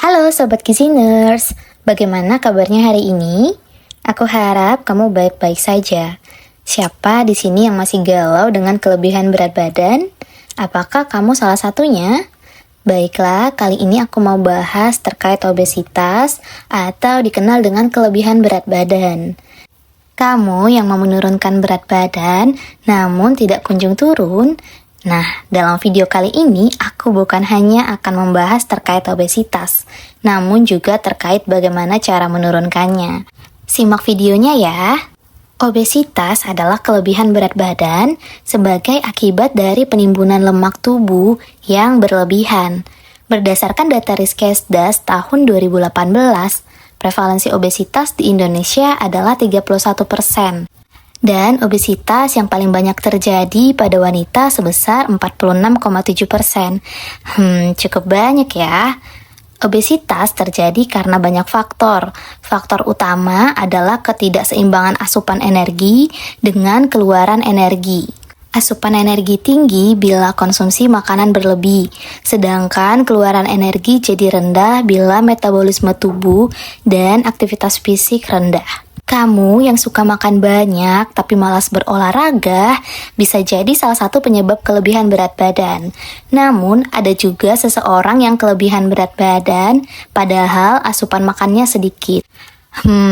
Halo Sobat Giziners, bagaimana kabarnya hari ini? Aku harap kamu baik-baik saja. Siapa di sini yang masih galau dengan kelebihan berat badan? Apakah kamu salah satunya? Baiklah, kali ini aku mau bahas terkait obesitas atau dikenal dengan kelebihan berat badan. Kamu yang mau menurunkan berat badan namun tidak kunjung turun? Nah, dalam video kali ini aku bukan hanya akan membahas terkait obesitas, namun juga terkait bagaimana cara menurunkannya. Simak videonya ya. Obesitas adalah kelebihan berat badan sebagai akibat dari penimbunan lemak tubuh yang berlebihan. Berdasarkan data Riskesdas tahun 2018, prevalensi obesitas di Indonesia adalah 31%. Dan obesitas yang paling banyak terjadi pada wanita sebesar 46,7%. Cukup banyak ya. Obesitas terjadi karena banyak faktor. Faktor utama adalah ketidakseimbangan asupan energi dengan keluaran energi. Asupan energi tinggi bila konsumsi makanan berlebih, sedangkan keluaran energi jadi rendah bila metabolisme tubuh dan aktivitas fisik rendah. Kamu yang suka makan banyak tapi malas berolahraga bisa jadi salah satu penyebab kelebihan berat badan. Namun, ada juga seseorang yang kelebihan berat badan padahal asupan makannya sedikit.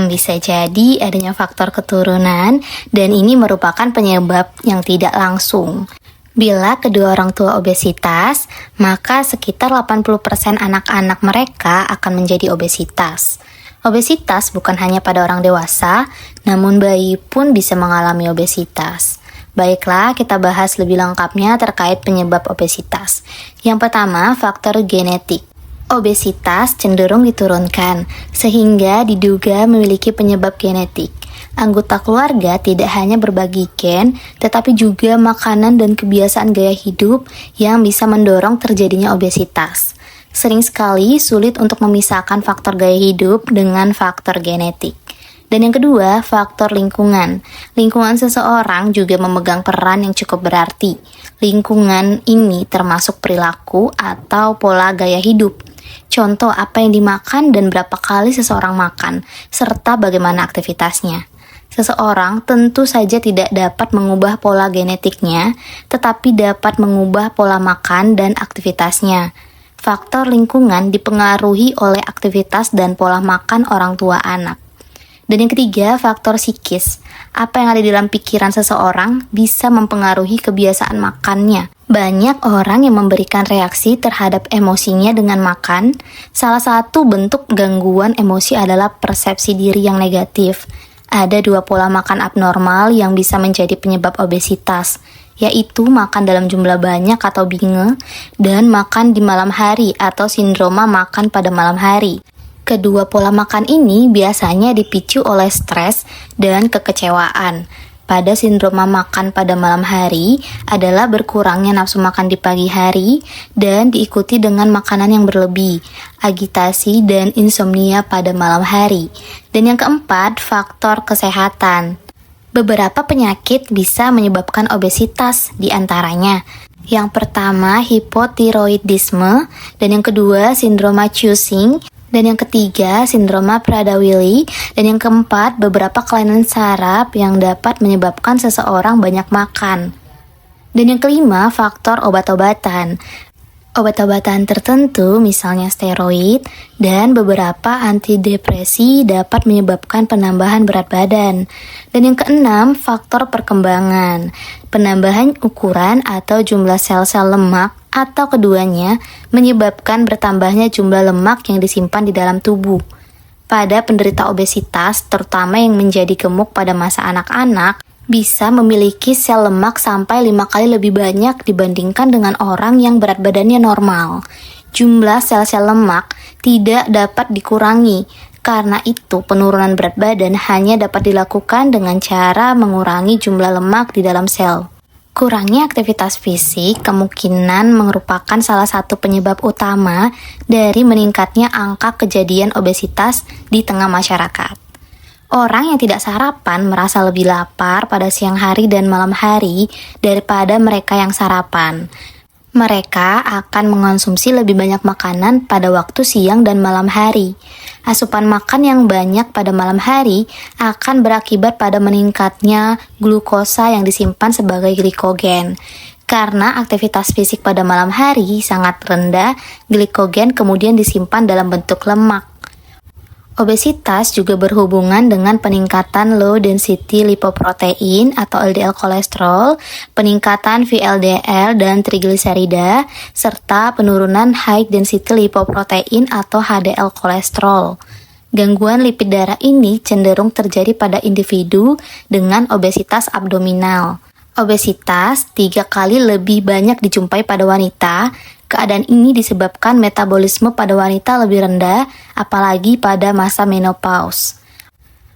Bisa jadi adanya faktor keturunan dan ini merupakan penyebab yang tidak langsung. Bila kedua orang tua obesitas, maka sekitar 80% anak-anak mereka akan menjadi obesitas. Obesitas bukan hanya pada orang dewasa, namun bayi pun bisa mengalami obesitas. Baiklah, kita bahas lebih lengkapnya terkait penyebab obesitas. Yang pertama, faktor genetik. Obesitas cenderung diturunkan, sehingga diduga memiliki penyebab genetik. Anggota keluarga tidak hanya berbagi gen, tetapi juga makanan dan kebiasaan gaya hidup yang bisa mendorong terjadinya obesitas. Sering sekali sulit untuk memisahkan faktor gaya hidup dengan faktor genetik. Dan yang kedua, faktor lingkungan. Lingkungan seseorang juga memegang peran yang cukup berarti. Lingkungan ini termasuk perilaku atau pola gaya hidup. Contoh apa yang dimakan dan berapa kali seseorang makan, serta bagaimana aktivitasnya. Seseorang tentu saja tidak dapat mengubah pola genetiknya, tetapi dapat mengubah pola makan dan aktivitasnya. Faktor lingkungan dipengaruhi oleh aktivitas dan pola makan orang tua anak. Dan yang ketiga, faktor psikis. Apa yang ada di dalam pikiran seseorang bisa mempengaruhi kebiasaan makannya. Banyak orang yang memberikan reaksi terhadap emosinya dengan makan. Salah satu bentuk gangguan emosi adalah persepsi diri yang negatif. Ada dua pola makan abnormal yang bisa menjadi penyebab obesitas, yaitu makan dalam jumlah banyak atau binge, dan makan di malam hari atau sindroma makan pada malam hari. Kedua pola makan ini biasanya dipicu oleh stres dan kekecewaan. Pada sindroma makan pada malam hari adalah berkurangnya nafsu makan di pagi hari dan diikuti dengan makanan yang berlebih, agitasi dan insomnia pada malam hari. Dan yang keempat, faktor kesehatan. Beberapa penyakit bisa menyebabkan obesitas, di antaranya yang pertama hipotiroidisme, dan yang kedua sindroma Cushing, dan yang ketiga sindroma Prader-Willi, dan yang keempat beberapa kelainan saraf yang dapat menyebabkan seseorang banyak makan. Dan yang kelima faktor obat-obatan. Obat-obatan tertentu misalnya steroid dan beberapa antidepresi dapat menyebabkan penambahan berat badan. Dan yang keenam, faktor perkembangan. Penambahan ukuran atau jumlah sel-sel lemak atau keduanya menyebabkan bertambahnya jumlah lemak yang disimpan di dalam tubuh. Pada penderita obesitas, terutama yang menjadi gemuk pada masa anak-anak, bisa memiliki sel lemak sampai 5 kali lebih banyak dibandingkan dengan orang yang berat badannya normal. Jumlah sel-sel lemak tidak dapat dikurangi. Karena itu, penurunan berat badan hanya dapat dilakukan dengan cara mengurangi jumlah lemak di dalam sel. Kurangnya aktivitas fisik kemungkinan merupakan salah satu penyebab utama dari meningkatnya angka kejadian obesitas di tengah masyarakat. Orang yang tidak sarapan merasa lebih lapar pada siang hari dan malam hari daripada mereka yang sarapan. Mereka akan mengonsumsi lebih banyak makanan pada waktu siang dan malam hari. Asupan makan yang banyak pada malam hari akan berakibat pada meningkatnya glukosa yang disimpan sebagai glikogen. Karena aktivitas fisik pada malam hari sangat rendah, glikogen kemudian disimpan dalam bentuk lemak. Obesitas juga berhubungan dengan peningkatan low density lipoprotein atau LDL kolesterol, peningkatan VLDL dan trigliserida, serta penurunan high density lipoprotein atau HDL kolesterol. Gangguan lipid darah ini cenderung terjadi pada individu dengan obesitas abdominal. Obesitas 3 kali lebih banyak dijumpai pada wanita. Keadaan ini disebabkan metabolisme pada wanita lebih rendah, apalagi pada masa menopause.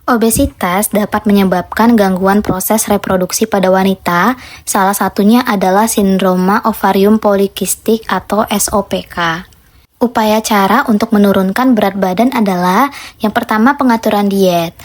Obesitas dapat menyebabkan gangguan proses reproduksi pada wanita, salah satunya adalah sindroma ovarium polikistik atau SOPK. Upaya cara untuk menurunkan berat badan adalah yang pertama pengaturan diet.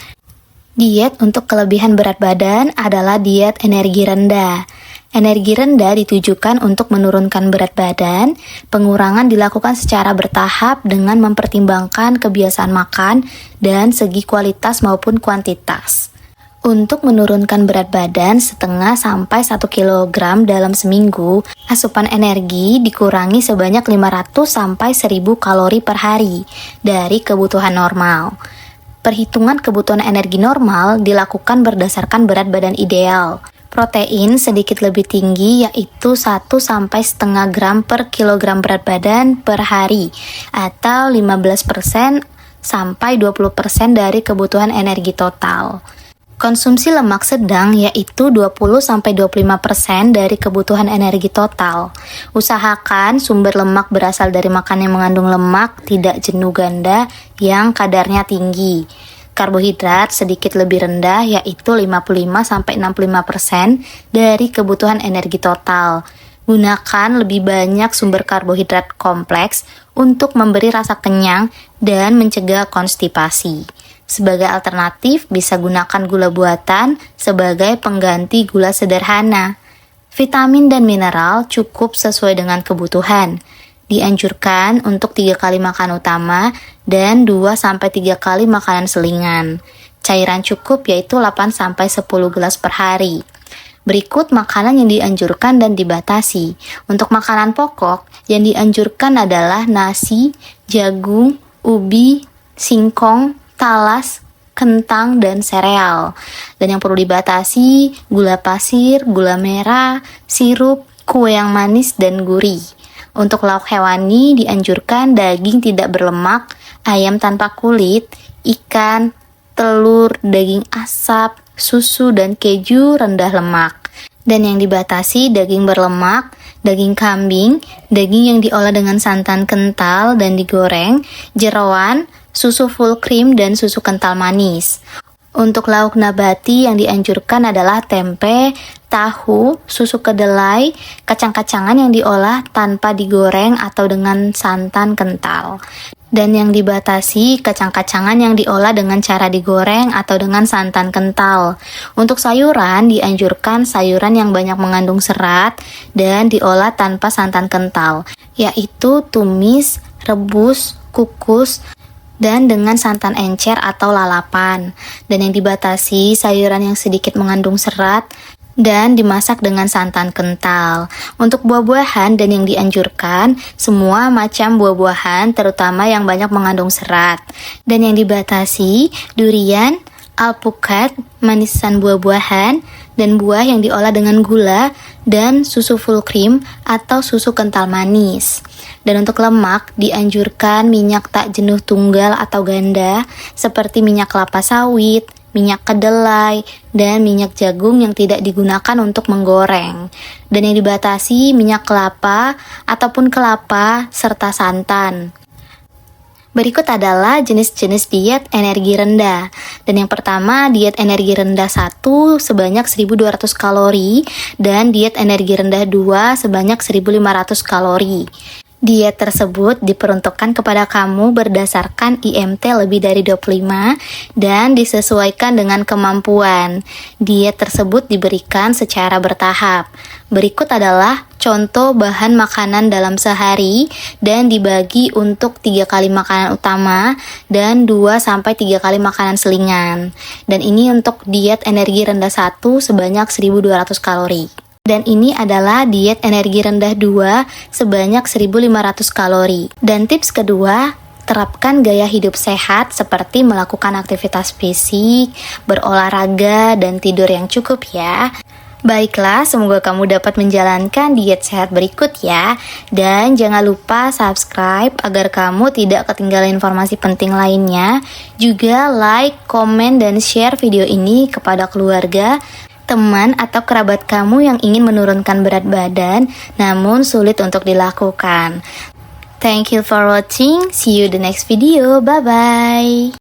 Diet untuk kelebihan berat badan adalah diet energi rendah. Energi rendah ditujukan untuk menurunkan berat badan. Pengurangan dilakukan secara bertahap dengan mempertimbangkan kebiasaan makan dan segi kualitas maupun kuantitas. Untuk menurunkan berat badan setengah sampai 1 kg dalam seminggu, asupan energi dikurangi sebanyak 500 sampai 1000 kalori per hari dari kebutuhan normal. Perhitungan kebutuhan energi normal dilakukan berdasarkan berat badan ideal. Protein sedikit lebih tinggi yaitu 1 sampai setengah gram per kilogram berat badan per hari atau 15% sampai 20% dari kebutuhan energi total. Konsumsi lemak sedang yaitu 20 sampai 25% dari kebutuhan energi total. Usahakan sumber lemak berasal dari makan yang mengandung lemak tidak jenuh ganda yang kadarnya tinggi. Karbohidrat sedikit lebih rendah yaitu 55-65% dari kebutuhan energi total. Gunakan lebih banyak sumber karbohidrat kompleks untuk memberi rasa kenyang dan mencegah konstipasi. Sebagai alternatif bisa gunakan gula buatan sebagai pengganti gula sederhana. Vitamin dan mineral cukup sesuai dengan kebutuhan. Dianjurkan untuk 3 kali makan utama dan 2-3 kali makanan selingan. Cairan cukup yaitu 8-10 gelas per hari. Berikut makanan yang dianjurkan dan dibatasi. Untuk makanan pokok yang dianjurkan adalah nasi, jagung, ubi, singkong, talas, kentang, dan sereal. Dan yang perlu dibatasi, gula pasir, gula merah, sirup, kue yang manis, dan gurih. Untuk lauk hewani dianjurkan daging tidak berlemak, ayam tanpa kulit, ikan, telur, daging asap, susu, dan keju rendah lemak. Dan yang dibatasi daging berlemak, daging kambing, daging yang diolah dengan santan kental dan digoreng, jeroan, susu full cream, dan susu kental manis. Untuk lauk nabati yang dianjurkan adalah tempe, tahu, susu kedelai, kacang-kacangan yang diolah tanpa digoreng atau dengan santan kental. Dan yang dibatasi kacang-kacangan yang diolah dengan cara digoreng atau dengan santan kental. Untuk sayuran dianjurkan sayuran yang banyak mengandung serat dan diolah tanpa santan kental, yaitu tumis, rebus, kukus, dan dengan santan encer atau lalapan. Dan yang dibatasi sayuran yang sedikit mengandung serat dan dimasak dengan santan kental. Untuk buah-buahan dan yang dianjurkan semua macam buah-buahan terutama yang banyak mengandung serat. Dan yang dibatasi durian, alpukat, manisan buah-buahan, dan buah yang diolah dengan gula dan susu full cream atau susu kental manis. Dan untuk lemak dianjurkan minyak tak jenuh tunggal atau ganda seperti minyak kelapa sawit, minyak kedelai, dan minyak jagung yang tidak digunakan untuk menggoreng. Dan yang dibatasi minyak kelapa ataupun kelapa serta santan. Berikut adalah jenis-jenis diet energi rendah. Dan yang pertama, diet energi rendah 1 sebanyak 1200 kalori dan diet energi rendah 2 sebanyak 1500 kalori. Diet tersebut diperuntukkan kepada kamu berdasarkan IMT lebih dari 25 dan disesuaikan dengan kemampuan. Diet tersebut diberikan secara bertahap. Berikut adalah contoh bahan makanan dalam sehari dan dibagi untuk 3 kali makanan utama dan 2-3 kali makanan selingan. Dan ini untuk diet energi rendah 1 sebanyak 1200 kalori. Dan ini adalah diet energi rendah 2 sebanyak 1500 kalori. Dan tips kedua, terapkan gaya hidup sehat seperti melakukan aktivitas fisik, berolahraga, dan tidur yang cukup ya. Baiklah, semoga kamu dapat menjalankan diet sehat berikut ya. Dan jangan lupa subscribe agar kamu tidak ketinggalan informasi penting lainnya. Juga like, komen, dan share video ini kepada keluarga, teman atau kerabat kamu yang ingin menurunkan berat badan namun sulit untuk dilakukan. Thank you for watching. See you the next video. Bye bye.